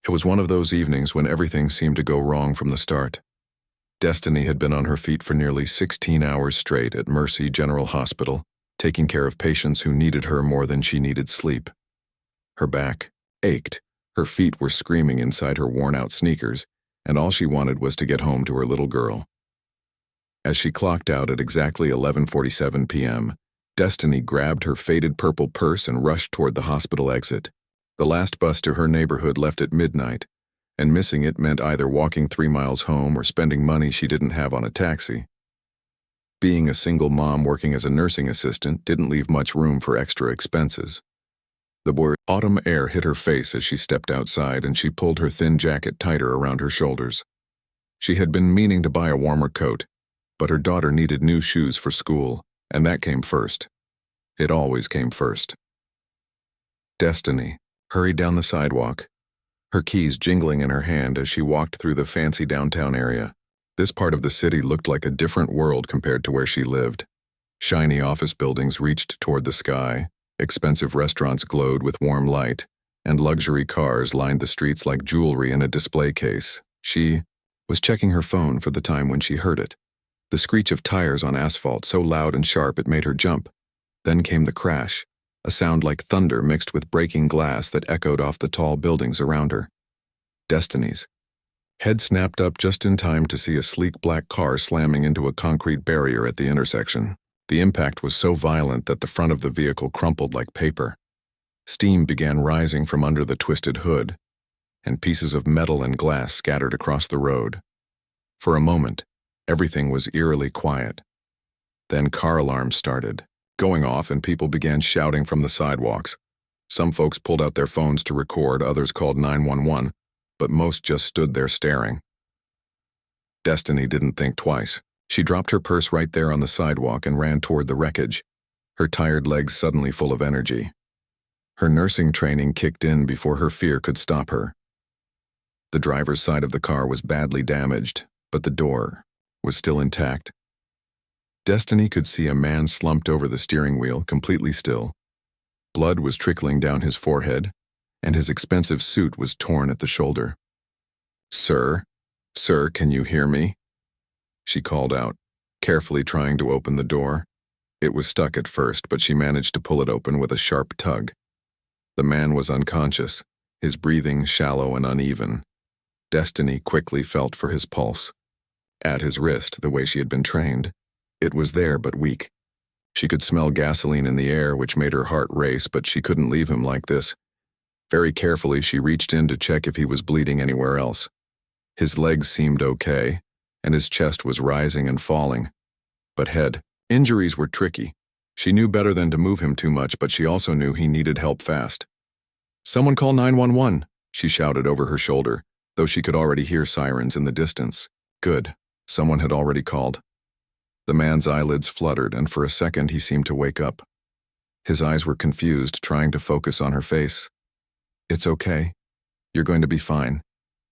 It was one of those evenings when everything seemed to go wrong from the start. Destiny had been on her feet for nearly 16 hours straight at Mercy General Hospital, taking care of patients who needed her more than she needed sleep. Her back ached, her feet were screaming inside her worn-out sneakers, and all she wanted was to get home to her little girl. As she clocked out at exactly 11:47 p.m., Destiny grabbed her faded purple purse and rushed toward the hospital exit. The last bus to her neighborhood left at midnight, and missing it meant either walking 3 miles home or spending money she didn't have on a taxi. Being a single mom working as a nursing assistant didn't leave much room for extra expenses. The word autumn air hit her face as she stepped outside, and she pulled her thin jacket tighter around her shoulders. She had been meaning to buy a warmer coat, but her daughter needed new shoes for school, and that came first. It always came first. Destiny hurried down the sidewalk, her keys jingling in her hand as she walked through the fancy downtown area. This part of the city looked like a different world compared to where she lived. Shiny office buildings reached toward the sky, expensive restaurants glowed with warm light, and luxury cars lined the streets like jewelry in a display case. She was checking her phone for the time when she heard it. The screech of tires on asphalt so loud and sharp it made her jump. Then came the crash, a sound like thunder mixed with breaking glass that echoed off the tall buildings around her. Destiny's head snapped up just in time to see a sleek black car slamming into a concrete barrier at the intersection. The impact was so violent that the front of the vehicle crumpled like paper. Steam began rising from under the twisted hood, and pieces of metal and glass scattered across the road. For a moment, everything was eerily quiet. Then car alarms started going off, and people began shouting from the sidewalks. Some folks pulled out their phones to record, others called 911, but most just stood there staring. Destiny didn't think twice. She dropped her purse right there on the sidewalk and ran toward the wreckage, her tired legs suddenly full of energy. Her nursing training kicked in before her fear could stop her. The driver's side of the car was badly damaged, but the door was still intact. Destiny could see a man slumped over the steering wheel, completely still. Blood was trickling down his forehead, and his expensive suit was torn at the shoulder. "Sir, sir, can you hear me?" She called out, carefully trying to open the door. It was stuck at first, but she managed to pull it open with a sharp tug. The man was unconscious, his breathing shallow and uneven. Destiny quickly felt for his pulse. At his wrist, the way she had been trained. It was there, but weak. She could smell gasoline in the air, which made her heart race, but she couldn't leave him like this. Very carefully, she reached in to check if he was bleeding anywhere else. His legs seemed okay, and his chest was rising and falling. But head injuries were tricky. She knew better than to move him too much, but she also knew he needed help fast. "Someone call 911, she shouted over her shoulder, though she could already hear sirens in the distance. Good. Someone had already called. The man's eyelids fluttered, and for a second he seemed to wake up. His eyes were confused, trying to focus on her face. "It's okay. You're going to be fine,"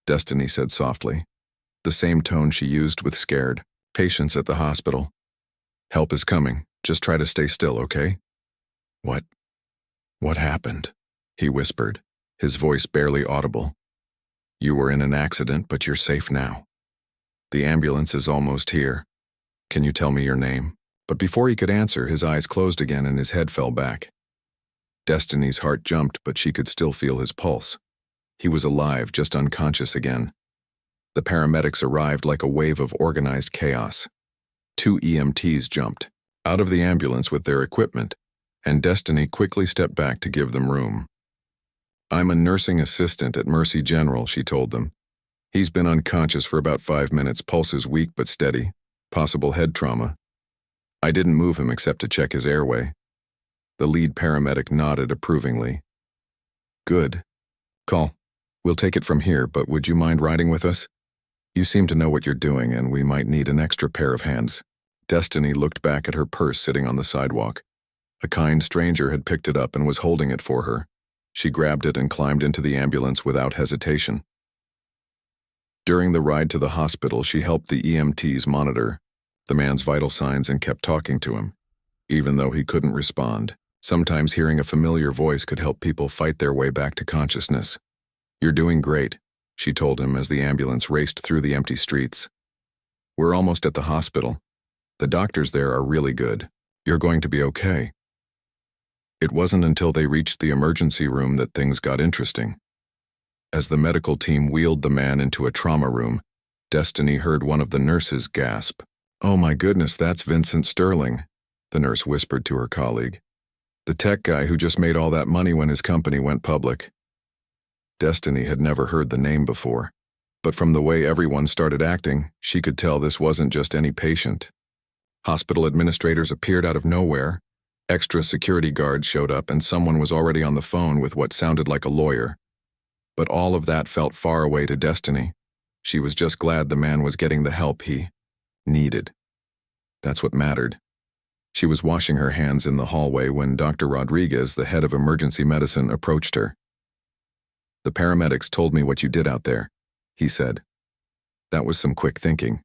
Destiny said softly, the same tone she used with scared patients at the hospital. "Help is coming. Just try to stay still, okay?" What happened?" he whispered, his voice barely audible. "You were in an accident, but you're safe now. The ambulance is almost here. Can you tell me your name?" But before he could answer, his eyes closed again and his head fell back. Destiny's heart jumped, but she could still feel his pulse. He was alive, just unconscious again. The paramedics arrived like a wave of organized chaos. 2 EMTs jumped out of the ambulance with their equipment, and Destiny quickly stepped back to give them room. "I'm a nursing assistant at Mercy General," she told them. "He's been unconscious for about 5 minutes, pulse is weak but steady. Possible head trauma. I didn't move him except to check his airway." The lead paramedic nodded approvingly. "Good. Call. We'll take it from here, but would you mind riding with us? You seem to know what you're doing, and we might need an extra pair of hands." Destiny looked back at her purse sitting on the sidewalk. A kind stranger had picked it up and was holding it for her. She grabbed it and climbed into the ambulance without hesitation. During the ride to the hospital, she helped the EMTs monitor the man's vital signs and kept talking to him, even though he couldn't respond. Sometimes hearing a familiar voice could help people fight their way back to consciousness. "You're doing great," she told him as the ambulance raced through the empty streets. "We're almost at the hospital. The doctors there are really good. You're going to be okay." It wasn't until they reached the emergency room that things got interesting. As the medical team wheeled the man into a trauma room, Destiny heard one of the nurses gasp. "Oh my goodness, that's Vincent Sterling," the nurse whispered to her colleague. "The tech guy who just made all that money when his company went public." Destiny had never heard the name before, but from the way everyone started acting, she could tell this wasn't just any patient. Hospital administrators appeared out of nowhere, extra security guards showed up, and someone was already on the phone with what sounded like a lawyer. But all of that felt far away to Destiny. She was just glad the man was getting the help he needed. That's what mattered. She was washing her hands in the hallway when Dr. Rodriguez, the head of emergency medicine, approached her. "The paramedics told me what you did out there," he said. "That was some quick thinking.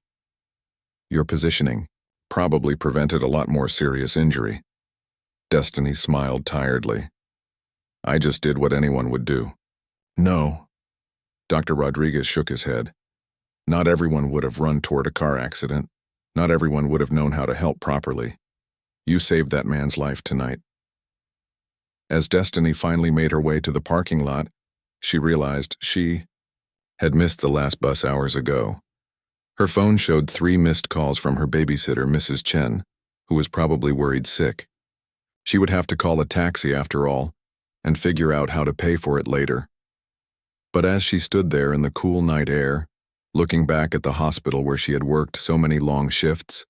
Your positioning probably prevented a lot more serious injury." Destiny smiled tiredly. "I just did what anyone would do." "No." Dr. Rodriguez shook his head. "Not everyone would have run toward a car accident. Not everyone would have known how to help properly. You saved that man's life tonight." As Destiny finally made her way to the parking lot, she realized she had missed the last bus hours ago. Her phone showed 3 missed calls from her babysitter, Mrs. Chen, who was probably worried sick. She would have to call a taxi after all, and figure out how to pay for it later. But as she stood there in the cool night air, looking back at the hospital where she had worked so many long shifts,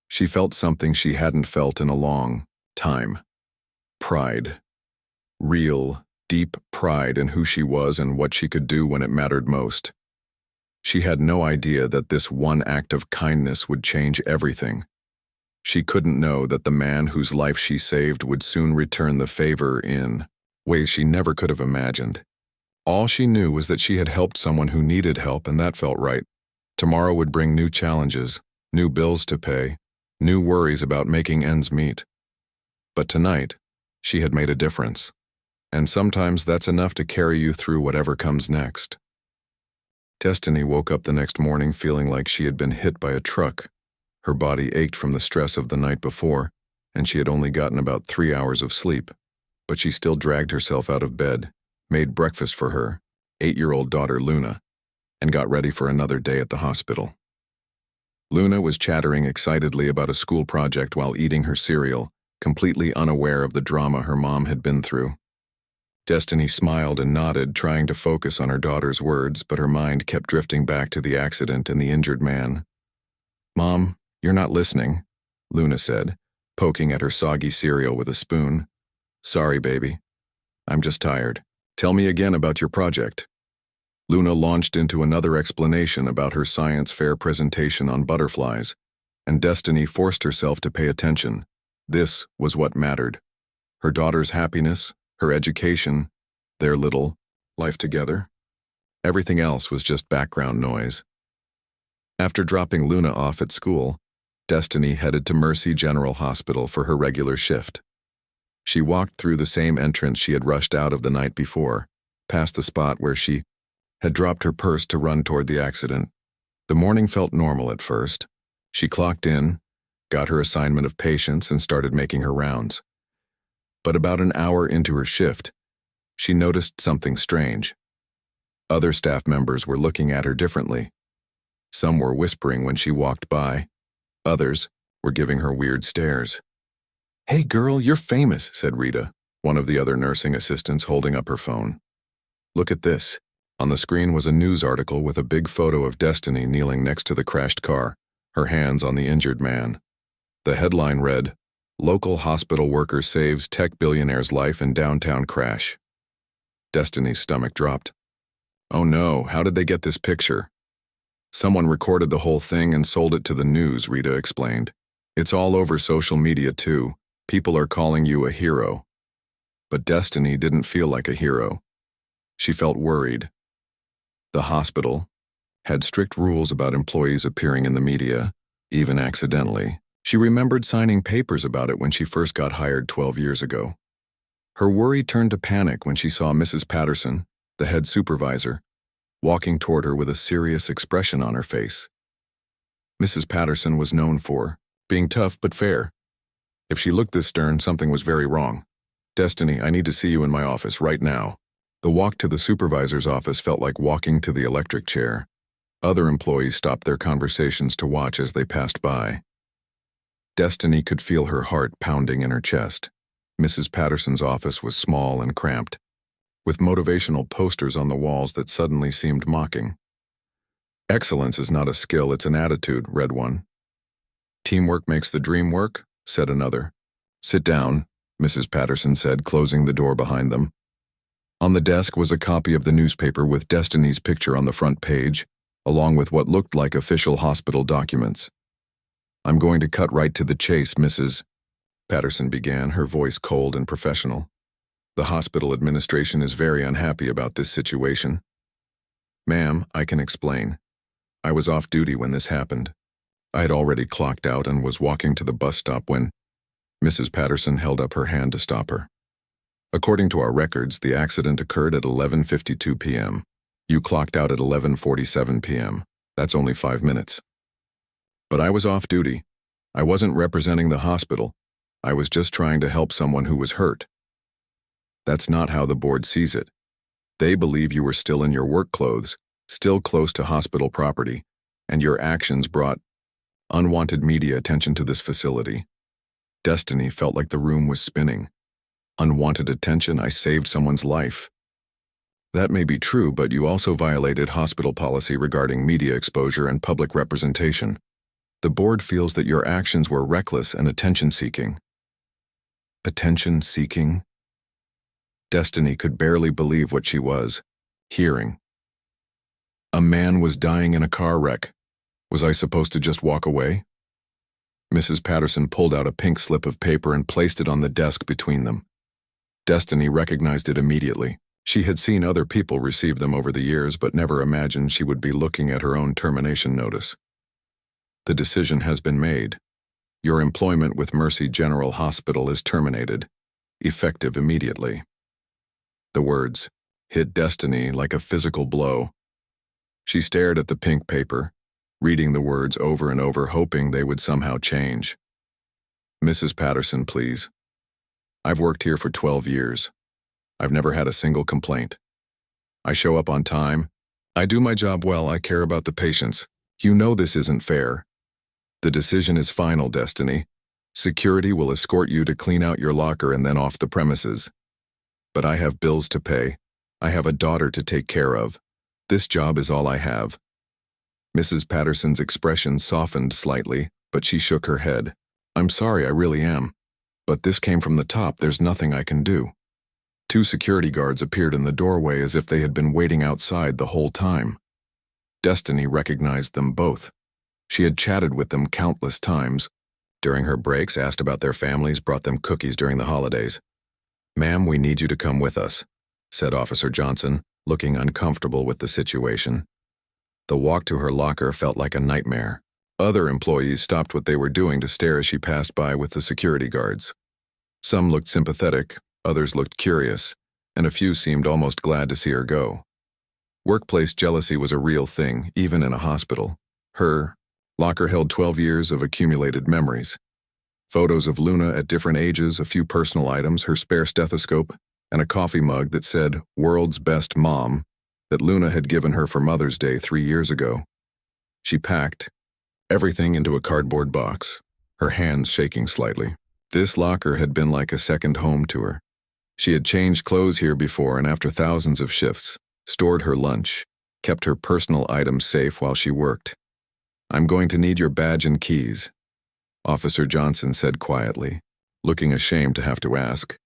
she felt something she hadn't felt in a long time. Pride. Real, deep pride in who she was and what she could do when it mattered most. She had no idea that this one act of kindness would change everything. She couldn't know that the man whose life she saved would soon return the favor in ways she never could have imagined. All she knew was that she had helped someone who needed help, and that felt right. Tomorrow would bring new challenges, new bills to pay, new worries about making ends meet. But tonight, she had made a difference. And sometimes that's enough to carry you through whatever comes next. Destiny woke up the next morning feeling like she had been hit by a truck. Her body ached from the stress of the night before, and she had only gotten about 3 hours of sleep. But she still dragged herself out of bed, made breakfast for her 8-year-old daughter Luna, and got ready for another day at the hospital. Luna was chattering excitedly about a school project while eating her cereal, completely unaware of the drama her mom had been through. Destiny smiled and nodded, trying to focus on her daughter's words, but her mind kept drifting back to the accident and the injured man. "Mom, you're not listening," Luna said, poking at her soggy cereal with a spoon. "Sorry, baby. I'm just tired. Tell me again about your project." Luna launched into another explanation about her science fair presentation on butterflies, and Destiny forced herself to pay attention. This was what mattered. Her daughter's happiness, her education, their little life together. Everything else was just background noise. After dropping Luna off at school, Destiny headed to Mercy General Hospital for her regular shift. She walked through the same entrance she had rushed out of the night before, past the spot where she had dropped her purse to run toward the accident. The morning felt normal at first. She clocked in, got her assignment of patients, and started making her rounds. But about an hour into her shift, she noticed something strange. Other staff members were looking at her differently. Some were whispering when she walked by. Others were giving her weird stares. "Hey girl, you're famous," said Rita, one of the other nursing assistants, holding up her phone. "Look at this." On the screen was a news article with a big photo of Destiny kneeling next to the crashed car, her hands on the injured man. The headline read, "Local hospital worker saves tech billionaire's life in downtown crash." Destiny's stomach dropped. "Oh no, how did they get this picture?" "Someone recorded the whole thing and sold it to the news," Rita explained. "It's all over social media too. People are calling you a hero." But Destiny didn't feel like a hero. She felt worried. The hospital had strict rules about employees appearing in the media, even accidentally. She remembered signing papers about it when she first got hired 12 years ago. Her worry turned to panic when she saw Mrs. Patterson, the head supervisor, walking toward her with a serious expression on her face. Mrs. Patterson was known for being tough but fair. If she looked this stern, something was very wrong. "Destiny, I need to see you in my office right now." The walk to the supervisor's office felt like walking to the electric chair. Other employees stopped their conversations to watch as they passed by. Destiny could feel her heart pounding in her chest. Mrs. Patterson's office was small and cramped, with motivational posters on the walls that suddenly seemed mocking. "Excellence is not a skill, it's an attitude," read one. "Teamwork makes the dream work," said another. "Sit down," Mrs. Patterson said, closing the door behind them. On the desk was a copy of the newspaper with Destiny's picture on the front page, along with what looked like official hospital documents. "I'm going to cut right to the chase, Mrs. Patterson began, her voice cold and professional. "The hospital administration is very unhappy about this situation. Ma'am, I can explain. I was off duty when this happened. I had already clocked out and was walking to the bus stop when—" Mrs. Patterson held up her hand to stop her. "According to our records, the accident occurred at 11:52 p.m. You clocked out at 11:47 p.m. That's only 5 minutes. But I was off duty. I wasn't representing the hospital. I was just trying to help someone who was hurt. That's not how the board sees it. They believe you were still in your work clothes, still close to hospital property, and your actions brought unwanted media attention to this facility." Destiny felt like the room was spinning. "Unwanted attention? I saved someone's life." "That may be true, but you also violated hospital policy regarding media exposure and public representation. The board feels that your actions were reckless and attention-seeking." Attention-seeking? Destiny could barely believe what she was hearing. A man was dying in a car wreck. Was I supposed to just walk away? Mrs. Patterson pulled out a pink slip of paper and placed it on the desk between them. Destiny recognized it immediately. She had seen other people receive them over the years, but never imagined she would be looking at her own termination notice. "The decision has been made. Your employment with Mercy General Hospital is terminated, effective immediately." The words hit Destiny like a physical blow. She stared at the pink paper, reading the words over and over, hoping they would somehow change. "Mrs. Patterson, please. I've worked here for 12 years. I've never had a single complaint. I show up on time. I do my job well. I care about the patients. You know this isn't fair. The decision is final, Destiny. Security will escort you to clean out your locker and then off the premises. But I have bills to pay. I have a daughter to take care of. This job is all I have." Mrs. Patterson's expression softened slightly, but she shook her head. "I'm sorry, I really am. But this came from the top. There's nothing I can do." 2 security guards appeared in the doorway as if they had been waiting outside the whole time. Destiny recognized them both. She had chatted with them countless times. During her breaks, asked about their families, brought them cookies during the holidays. "Ma'am, we need you to come with us," said Officer Johnson, looking uncomfortable with the situation. The walk to her locker felt like a nightmare. Other employees stopped what they were doing to stare as she passed by with the security guards. Some looked sympathetic, others looked curious, and a few seemed almost glad to see her go. Workplace jealousy was a real thing, even in a hospital. Her locker held 12 years of accumulated memories. Photos of Luna at different ages, a few personal items, her spare stethoscope, and a coffee mug that said, "World's Best Mom," that Luna had given her for Mother's Day 3 years ago. She packed everything into a cardboard box, her hands shaking slightly. This locker had been like a second home to her. She had changed clothes here before, and after thousands of shifts, stored her lunch, kept her personal items safe while she worked. "I'm going to need your badge and keys," Officer Johnson said quietly, looking ashamed to have to ask.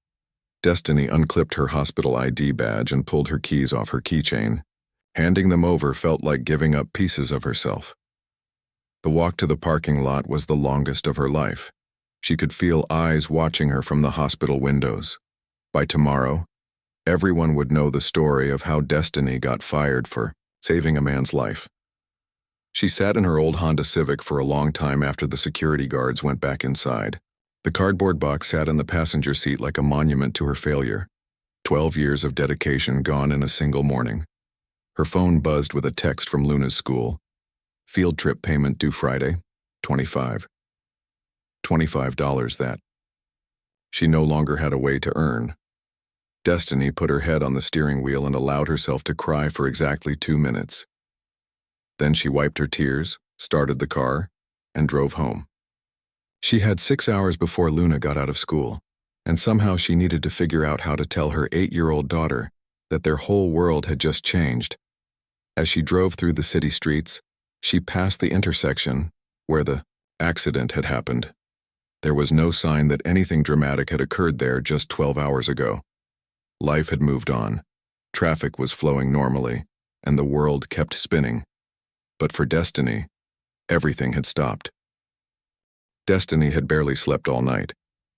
Destiny unclipped her hospital ID badge and pulled her keys off her keychain. Handing them over felt like giving up pieces of herself. The walk to the parking lot was the longest of her life. She could feel eyes watching her from the hospital windows. By tomorrow, everyone would know the story of how Destiny got fired for saving a man's life. She sat in her old Honda Civic for a long time after the security guards went back inside. The cardboard box sat in the passenger seat like a monument to her failure. 12 years of dedication gone in a single morning. Her phone buzzed with a text from Luna's school. Field trip payment due Friday, $25 that. She no longer had a way to earn. Destiny put her head on the steering wheel and allowed herself to cry for exactly 2 minutes. Then she wiped her tears, started the car, and drove home. She had 6 hours before Luna got out of school, and somehow she needed to figure out how to tell her 8-year-old daughter that their whole world had just changed. As she drove through the city streets, she passed the intersection where the accident had happened. There was no sign that anything dramatic had occurred there just 12 hours ago. Life had moved on. Traffic was flowing normally, and the world kept spinning. But for Destiny, everything had stopped. Destiny had barely slept all night.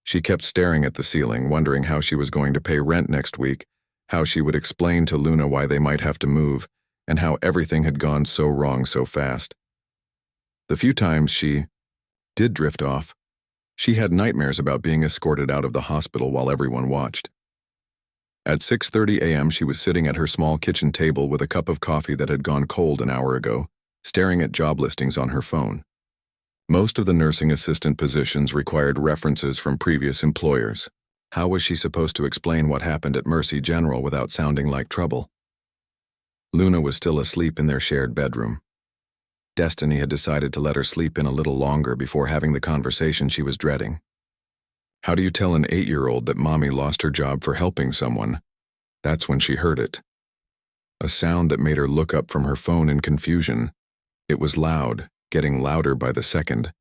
She kept staring at the ceiling, wondering how she was going to pay rent next week, how she would explain to Luna why they might have to move, and how everything had gone so wrong so fast. The few times she did drift off, she had nightmares about being escorted out of the hospital while everyone watched. At 6:30 a.m., she was sitting at her small kitchen table with a cup of coffee that had gone cold an hour ago, staring at job listings on her phone. Most of the nursing assistant positions required references from previous employers. How was she supposed to explain what happened at Mercy General without sounding like trouble? Luna was still asleep in their shared bedroom. Destiny had decided to let her sleep in a little longer before having the conversation she was dreading. How do you tell an 8-year-old that mommy lost her job for helping someone? That's when she heard it. A sound that made her look up from her phone in confusion. It was loud, getting louder by the second,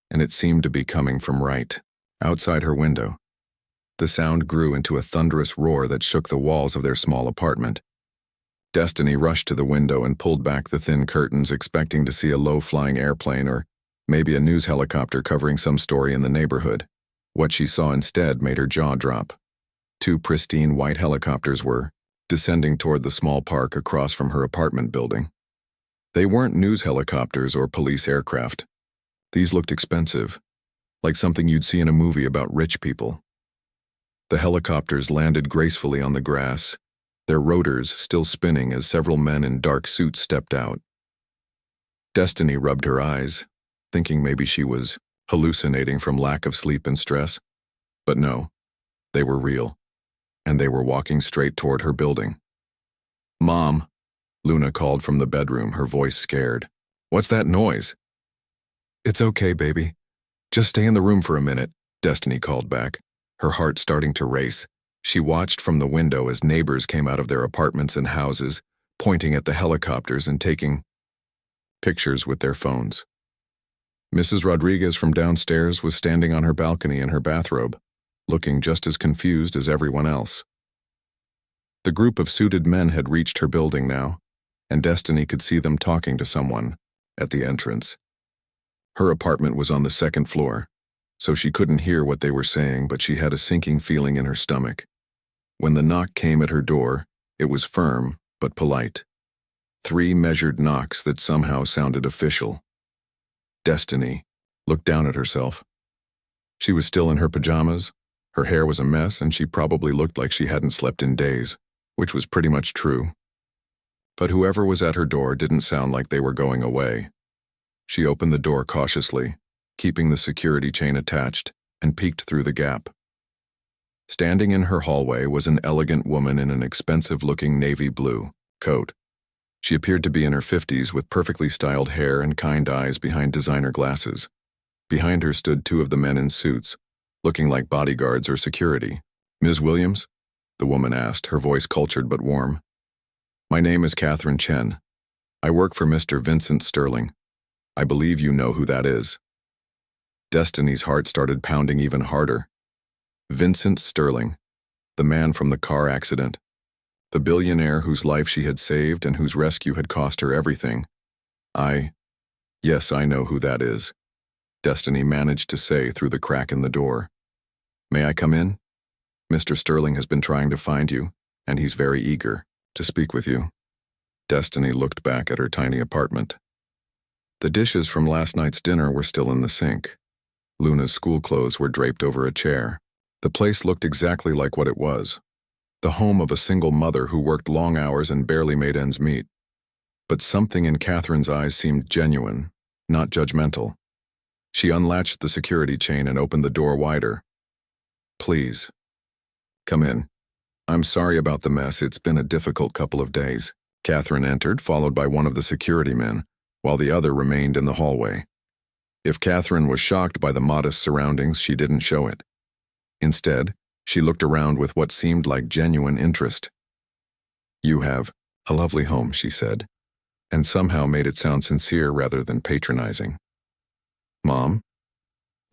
and it seemed to be coming from right outside her window. The sound grew into a thunderous roar that shook the walls of their small apartment. Destiny rushed to the window and pulled back the thin curtains, expecting to see a low-flying airplane or maybe a news helicopter covering some story in the neighborhood. What she saw instead made her jaw drop. 2 pristine white helicopters were descending toward the small park across from her apartment building. They weren't news helicopters or police aircraft. These looked expensive, like something you'd see in a movie about rich people. The helicopters landed gracefully on the grass, their rotors still spinning as several men in dark suits stepped out. Destiny rubbed her eyes, thinking maybe she was hallucinating from lack of sleep and stress. But no, they were real, and they were walking straight toward her building. "Mom," Luna called from the bedroom, her voice scared. "What's that noise?" "It's okay, baby. Just stay in the room for a minute," Destiny called back, her heart starting to race. She watched from the window as neighbors came out of their apartments and houses, pointing at the helicopters and taking pictures with their phones. Mrs. Rodriguez from downstairs was standing on her balcony in her bathrobe, looking just as confused as everyone else. The group of suited men had reached her building now, and Destiny could see them talking to someone at the entrance. Her apartment was on the 2nd floor, so she couldn't hear what they were saying, but she had a sinking feeling in her stomach. When the knock came at her door, it was firm but polite. 3 measured knocks that somehow sounded official. Destiny looked down at herself. She was still in her pajamas, her hair was a mess, and she probably looked like she hadn't slept in days, which was pretty much true. But whoever was at her door didn't sound like they were going away. She opened the door cautiously, keeping the security chain attached, and peeked through the gap. Standing in her hallway was an elegant woman in an expensive-looking navy blue coat. She appeared to be in her 50s with perfectly styled hair and kind eyes behind designer glasses. Behind her stood 2 of the men in suits, looking like bodyguards or security. "Ms. Williams?" the woman asked, her voice cultured but warm. "My name is Catherine Chen. I work for Mr. Vincent Sterling. I believe you know who that is." Destiny's heart started pounding even harder. Vincent Sterling, the man from the car accident, the billionaire whose life she had saved and whose rescue had cost her everything. Yes, I know who that is," Destiny managed to say through the crack in the door. "May I come in? Mr. Sterling has been trying to find you, and he's very eager to speak with you." Destiny looked back at her tiny apartment. The dishes from last night's dinner were still in the sink. Luna's school clothes were draped over a chair. The place looked exactly like what it was. the home of a single mother who worked long hours and barely made ends meet. But something in Catherine's eyes seemed genuine, not judgmental. She unlatched the security chain and opened the door wider. "Please, come in. I'm sorry about the mess. It's been a difficult couple of days." Catherine entered, followed by one of the security men, while the other remained in the hallway. If Catherine was shocked by the modest surroundings, she didn't show it. Instead, she looked around with what seemed like genuine interest. "You have a lovely home," she said, and somehow made it sound sincere rather than patronizing. "Mom?"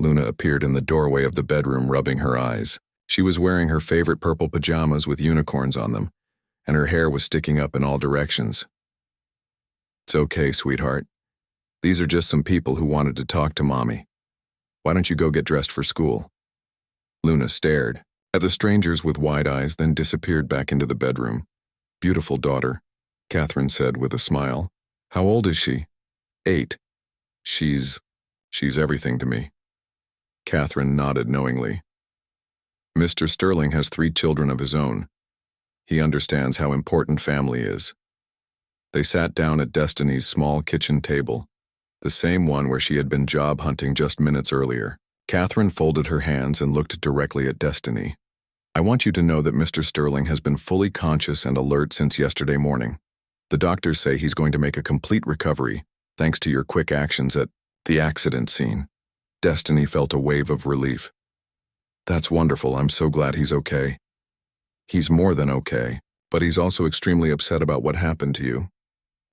Luna appeared in the doorway of the bedroom, rubbing her eyes. She was wearing her favorite purple pajamas with unicorns on them, and her hair was sticking up in all directions. "It's okay, sweetheart. These are just some people who wanted to talk to Mommy. Why don't you go get dressed for school?" Luna stared at the strangers with wide eyes, then disappeared back into the bedroom. "Beautiful daughter," Catherine said with a smile. "How old is she?" 8. She's everything to me." Catherine nodded knowingly. "Mr. Sterling has 3 children of his own. He understands how important family is." They sat down at Destiny's small kitchen table, the same one where she had been job hunting just minutes earlier. Catherine folded her hands and looked directly at Destiny. "I want you to know that Mr. Sterling has been fully conscious and alert since yesterday morning. The doctors say he's going to make a complete recovery, thanks to your quick actions at the accident scene." Destiny felt a wave of relief. "That's wonderful. I'm so glad he's okay." "He's more than okay, but he's also extremely upset about what happened to you.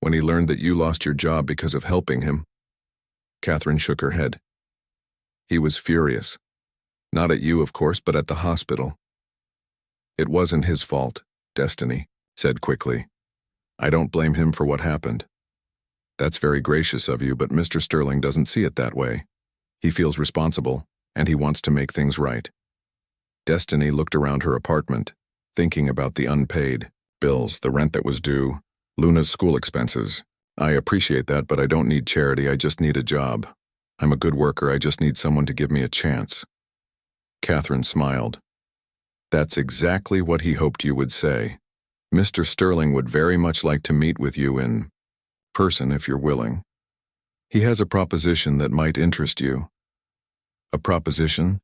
When he learned that you lost your job because of helping him." Catherine shook her head. "He was furious. Not at you, of course, but at the hospital." "It wasn't his fault," Destiny said quickly. "I don't blame him for what happened." "That's very gracious of you, but Mr. Sterling doesn't see it that way. He feels responsible, and he wants to make things right." Destiny looked around her apartment, thinking about the unpaid bills, the rent that was due, Luna's school expenses. "I appreciate that, but I don't need charity. I just need a job. I'm a good worker. I just need someone to give me a chance." Catherine smiled. "That's exactly what he hoped you would say. Mr. Sterling would very much like to meet with you in person if you're willing. He has a proposition that might interest you." "A proposition?"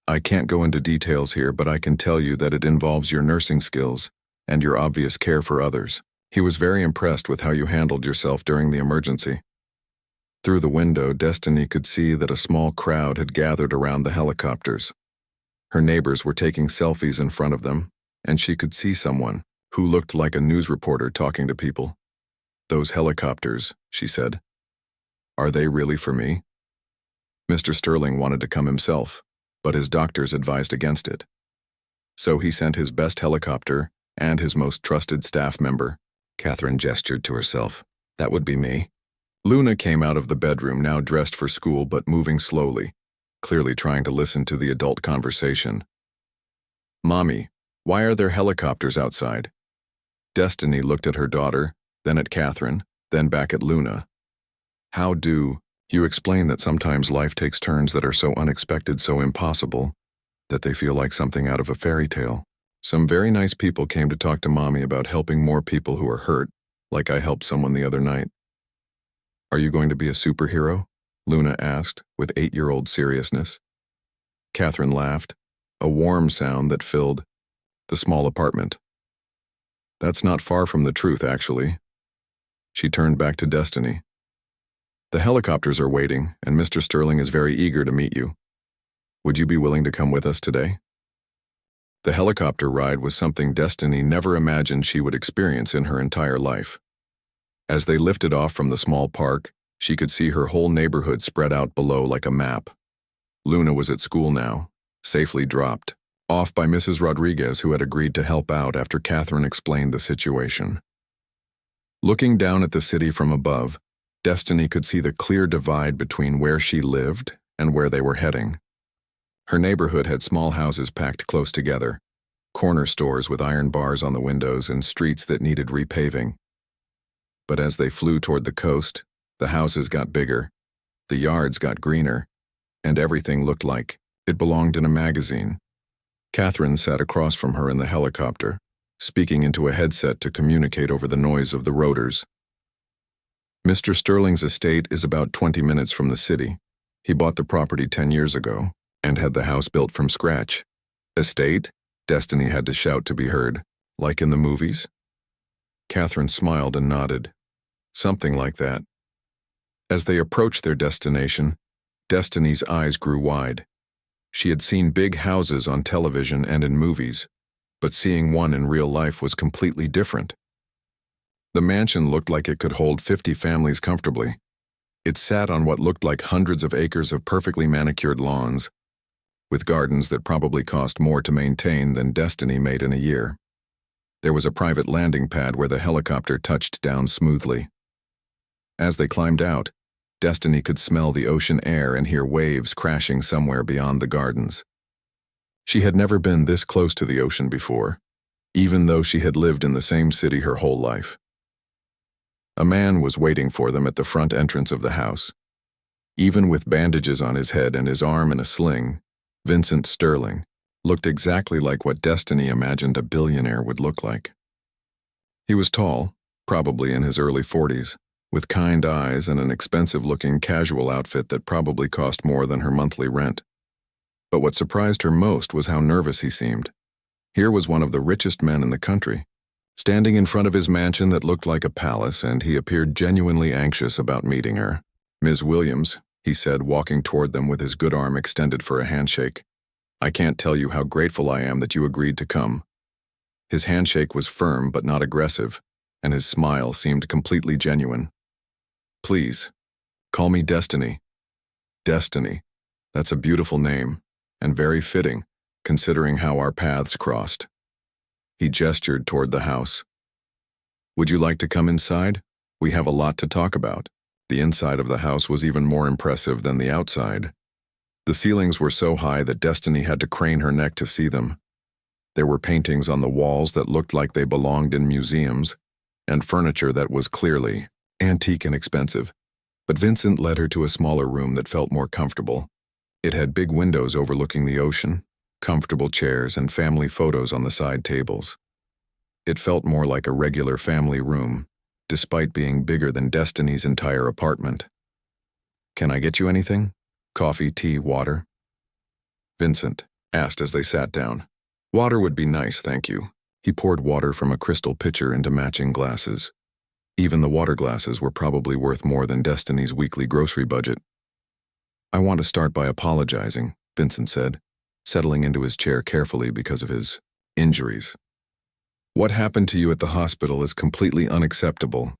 "I can't go into details here, but I can tell you that it involves your nursing skills and your obvious care for others. He was very impressed with how you handled yourself during the emergency." Through the window, Destiny could see that a small crowd had gathered around the helicopters. Her neighbors were taking selfies in front of them, and she could see someone who looked like a news reporter talking to people. "Those helicopters," she said. "Are they really for me?" Mr. Sterling wanted to come himself, but his doctors advised against it. So he sent his best helicopter and his most trusted staff member. Catherine gestured to herself. "That would be me." Luna came out of the bedroom, now dressed for school but moving slowly, clearly trying to listen to the adult conversation. "Mommy, why are there helicopters outside?" Destiny looked at her daughter, then at Catherine, then back at Luna. "How do you explain that sometimes life takes turns that are so unexpected, so impossible, that they feel like something out of a fairy tale? Some very nice people came to talk to Mommy about helping more people who are hurt, like I helped someone the other night." "Are you going to be a superhero?" Luna asked, with 8-year-old seriousness. Catherine laughed, a warm sound that filled the small apartment. "That's not far from the truth, actually." She turned back to Destiny. "The helicopters are waiting, and Mr. Sterling is very eager to meet you. Would you be willing to come with us today?" The helicopter ride was something Destiny never imagined she would experience in her entire life. As they lifted off from the small park, she could see her whole neighborhood spread out below like a map. Luna was at school now, safely dropped off by Mrs. Rodriguez, who had agreed to help out after Catherine explained the situation. Looking down at the city from above, Destiny could see the clear divide between where she lived and where they were heading. Her neighborhood had small houses packed close together, corner stores with iron bars on the windows, and streets that needed repaving. But as they flew toward the coast, the houses got bigger, the yards got greener, and everything looked like it belonged in a magazine. Catherine sat across from her in the helicopter, speaking into a headset to communicate over the noise of the rotors. Mr. Sterling's estate is about 20 minutes from the city. He bought the property 10 years ago and had the house built from scratch. Estate? Destiny had to shout to be heard. Like in the movies? Catherine smiled and nodded. Something like that. As they approached their destination, Destiny's eyes grew wide. She had seen big houses on television and in movies, but seeing one in real life was completely different. The mansion looked like it could hold 50 families comfortably. It sat on what looked like hundreds of acres of perfectly manicured lawns, with gardens that probably cost more to maintain than Destiny made in a year. There was a private landing pad where the helicopter touched down smoothly. As they climbed out, Destiny could smell the ocean air and hear waves crashing somewhere beyond the gardens. She had never been this close to the ocean before, even though she had lived in the same city her whole life. A man was waiting for them at the front entrance of the house. Even with bandages on his head and his arm in a sling, Vincent Sterling looked exactly like what Destiny imagined a billionaire would look like. He was tall, probably in his early 40s, with kind eyes and an expensive-looking casual outfit that probably cost more than her monthly rent. But what surprised her most was how nervous he seemed. Here was one of the richest men in the country, standing in front of his mansion that looked like a palace, and he appeared genuinely anxious about meeting her. "Ms. Williams," he said, walking toward them with his good arm extended for a handshake. "I can't tell you how grateful I am that you agreed to come." His handshake was firm but not aggressive, and his smile seemed completely genuine. "Please, call me Destiny." Destiny. That's a beautiful name, and very fitting, considering how our paths crossed. He gestured toward the house. "Would you like to come inside? We have a lot to talk about." The inside of the house was even more impressive than the outside. The ceilings were so high that Destiny had to crane her neck to see them. There were paintings on the walls that looked like they belonged in museums, and furniture that was clearly antique and expensive. But Vincent led her to a smaller room that felt more comfortable. It had big windows overlooking the ocean, comfortable chairs, and family photos on the side tables. It felt more like a regular family room, despite being bigger than Destiny's entire apartment. "Can I get you anything? Coffee, tea, water?" Vincent asked as they sat down. "Water would be nice, thank you." He poured water from a crystal pitcher into matching glasses. Even the water glasses were probably worth more than Destiny's weekly grocery budget. "I want to start by apologizing," Vincent said, settling into his chair carefully because of his injuries. "What happened to you at the hospital is completely unacceptable.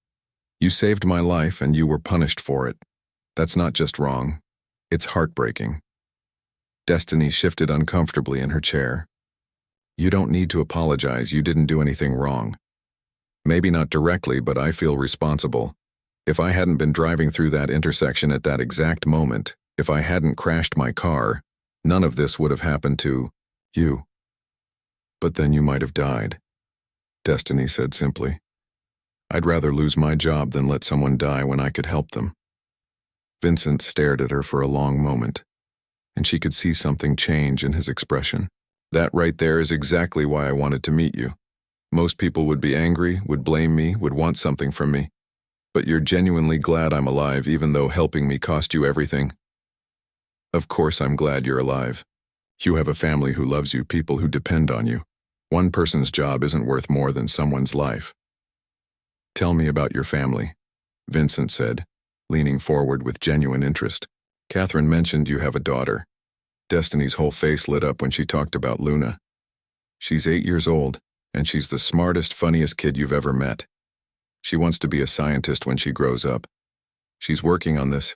You saved my life and you were punished for it. That's not just wrong, it's heartbreaking." Destiny shifted uncomfortably in her chair. "You don't need to apologize, you didn't do anything wrong. Maybe not directly, but I feel responsible. If I hadn't been driving through that intersection at that exact moment, if I hadn't crashed my car, none of this would have happened to you. But then you might have died," Destiny said simply. "I'd rather lose my job than let someone die when I could help them." Vincent stared at her for a long moment, and she could see something change in his expression. "That right there is exactly why I wanted to meet you. Most people would be angry, would blame me, would want something from me. But you're genuinely glad I'm alive, even though helping me cost you everything." "Of course I'm glad you're alive. You have a family who loves you, people who depend on you. One person's job isn't worth more than someone's life." "Tell me about your family," Vincent said, leaning forward with genuine interest. "Catherine mentioned you have a daughter." Destiny's whole face lit up when she talked about Luna. "She's 8 years old, and she's the smartest, funniest kid you've ever met. She wants to be a scientist when she grows up. She's working on this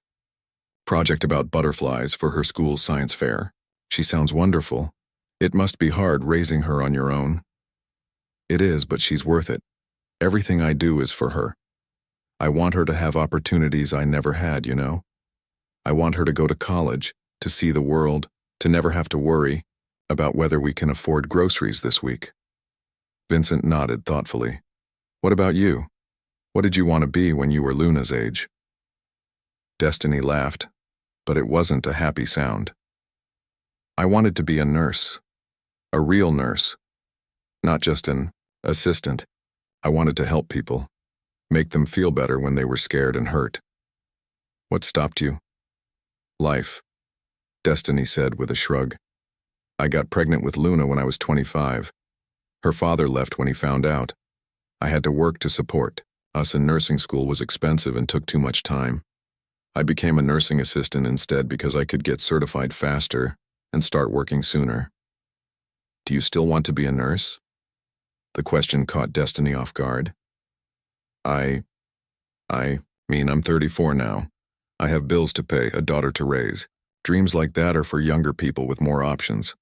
project about butterflies for her school's science fair. She sounds wonderful. It must be hard raising her on your own." "It is, but she's worth it. Everything I do is for her. I want her to have opportunities I never had, you know? I want her to go to college, to see the world, to never have to worry about whether we can afford groceries this week." Vincent nodded thoughtfully. "What about you? What did you want to be when you were Luna's age?" Destiny laughed, but it wasn't a happy sound. "I wanted to be a nurse. A real nurse, not just an assistant. I wanted to help people, make them feel better when they were scared and hurt. What stopped you? Life, Destiny said with a shrug. I got pregnant with Luna when I was 25. Her father left when he found out. I had to work to support us, and nursing school was expensive and took too much time. I became a nursing assistant instead because I could get certified faster and start working sooner. Do you still want to be a nurse? The question caught Destiny off guard. I mean, I'm 34 now. I have bills to pay, a daughter to raise. Dreams like that are for younger people with more options.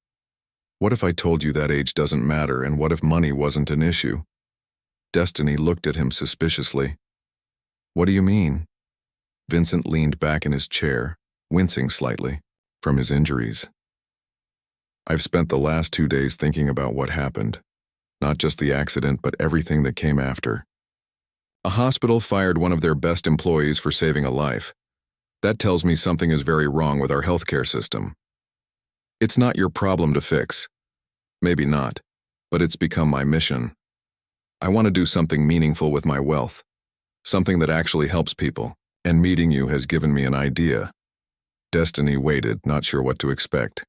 What if I told you that age doesn't matter, and what if money wasn't an issue? Destiny looked at him suspiciously. What do you mean? Vincent leaned back in his chair, wincing slightly from his injuries. I've spent the last 2 days thinking about what happened. Not just the accident, but everything that came after. A hospital fired one of their best employees for saving a life. That tells me something is very wrong with our healthcare system. It's not your problem to fix. Maybe not, but it's become my mission. I want to do something meaningful with my wealth, something that actually helps people, and meeting you has given me an idea. Destiny waited, not sure what to expect.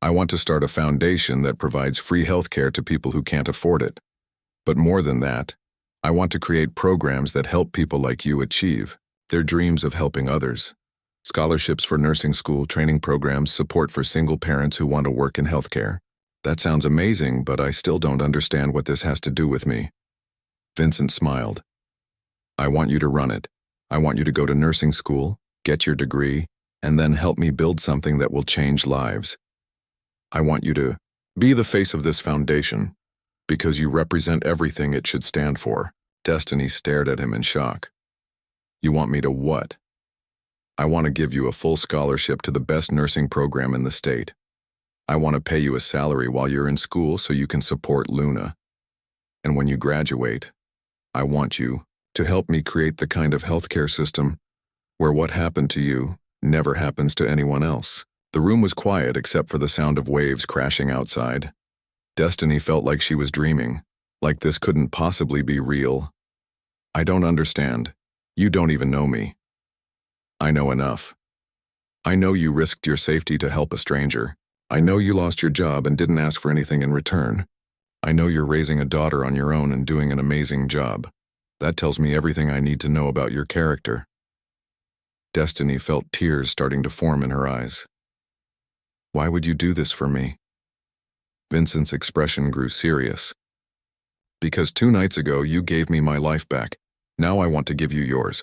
I want to start a foundation that provides free healthcare to people who can't afford it. But more than that, I want to create programs that help people like you achieve their dreams of helping others. Scholarships for nursing school, training programs, support for single parents who want to work in healthcare. That sounds amazing, but I still don't understand what this has to do with me. Vincent smiled. I want you to run it. I want you to go to nursing school, get your degree, and then help me build something that will change lives. I want you to be the face of this foundation, because you represent everything it should stand for. Destiny stared at him in shock. You want me to what? I want to give you a full scholarship to the best nursing program in the state. I want to pay you a salary while you're in school so you can support Luna. And when you graduate, I want you to help me create the kind of healthcare system where what happened to you never happens to anyone else. The room was quiet except for the sound of waves crashing outside. Destiny felt like she was dreaming, like this couldn't possibly be real. I don't understand. You don't even know me. I know enough. I know you risked your safety to help a stranger. I know you lost your job and didn't ask for anything in return. I know you're raising a daughter on your own and doing an amazing job. That tells me everything I need to know about your character. Destiny felt tears starting to form in her eyes. Why would you do this for me? Vincent's expression grew serious. Because 2 nights ago you gave me my life back. Now I want to give you yours.